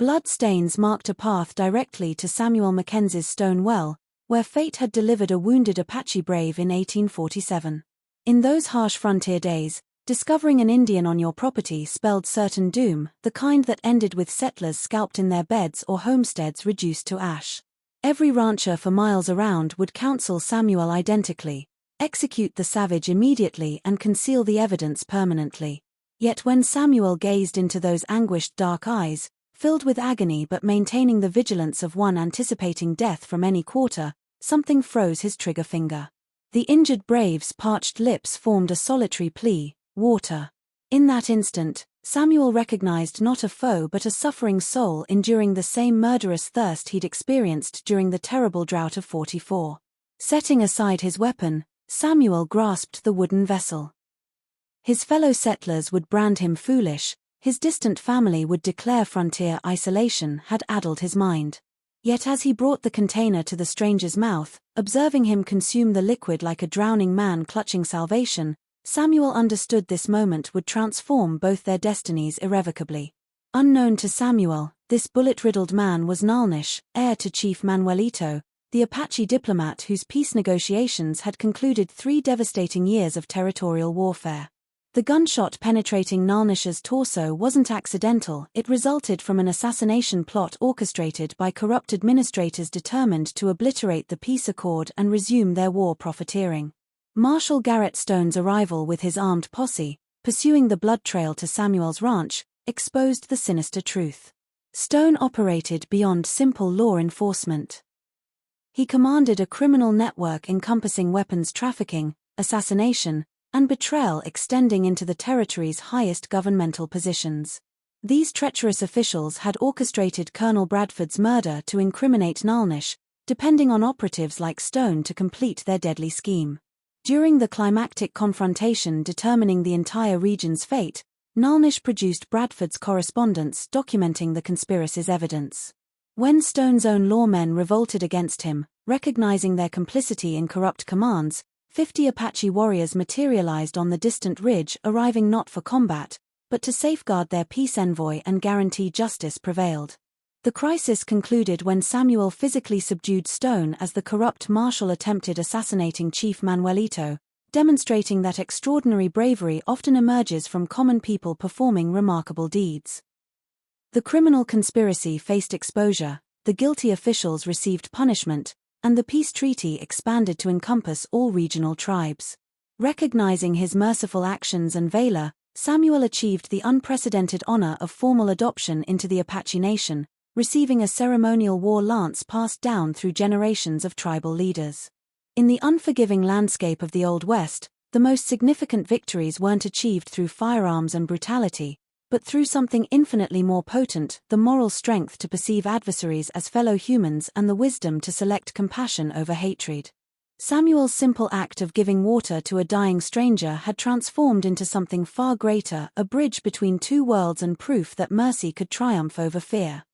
Blood stains marked a path directly to Samuel Mackenzie's stone well, where fate had delivered a wounded Apache brave in 1847. In those harsh frontier days, discovering an Indian on your property spelled certain doom, the kind that ended with settlers scalped in their beds or homesteads reduced to ash. Every rancher for miles around would counsel Samuel identically: execute the savage immediately and conceal the evidence permanently. Yet when Samuel gazed into those anguished dark eyes, filled with agony but maintaining the vigilance of one anticipating death from any quarter, something froze his trigger finger. The injured brave's parched lips formed a solitary plea: water. In that instant, Samuel recognized not a foe but a suffering soul enduring the same murderous thirst he'd experienced during the terrible drought of '44. Setting aside his weapon, Samuel grasped the wooden vessel. His fellow settlers would brand him foolish, his distant family would declare frontier isolation had addled his mind. Yet as he brought the container to the stranger's mouth, observing him consume the liquid like a drowning man clutching salvation, Samuel understood this moment would transform both their destinies irrevocably. Unknown to Samuel, this bullet-riddled man was Nalnish, heir to Chief Manuelito, the Apache diplomat whose peace negotiations had concluded 3 devastating years of territorial warfare. The gunshot penetrating Nalnish's torso wasn't accidental, it resulted from an assassination plot orchestrated by corrupt administrators determined to obliterate the peace accord and resume their war profiteering. Marshal Garrett Stone's arrival with his armed posse, pursuing the blood trail to Samuel's ranch, exposed the sinister truth. Stone operated beyond simple law enforcement. He commanded a criminal network encompassing weapons trafficking, assassination, and betrayal extending into the territory's highest governmental positions. These treacherous officials had orchestrated Colonel Bradford's murder to incriminate Nalnish, depending on operatives like Stone to complete their deadly scheme. During the climactic confrontation determining the entire region's fate, Nalnish produced Bradford's correspondence documenting the conspiracy's evidence. When Stone's own lawmen revolted against him, recognizing their complicity in corrupt commands, 50 Apache warriors materialized on the distant ridge, arriving not for combat, but to safeguard their peace envoy and guarantee justice prevailed. The crisis concluded when Samuel physically subdued Stone as the corrupt marshal attempted assassinating Chief Manuelito, demonstrating that extraordinary bravery often emerges from common people performing remarkable deeds. The criminal conspiracy faced exposure, the guilty officials received punishment, and the peace treaty expanded to encompass all regional tribes. Recognizing his merciful actions and valor, Samuel achieved the unprecedented honor of formal adoption into the Apache Nation, receiving a ceremonial war lance passed down through generations of tribal leaders. In the unforgiving landscape of the Old West, the most significant victories weren't achieved through firearms and brutality, but through something infinitely more potent: the moral strength to perceive adversaries as fellow humans and the wisdom to select compassion over hatred. Samuel's simple act of giving water to a dying stranger had transformed into something far greater, a bridge between two worlds and proof that mercy could triumph over fear.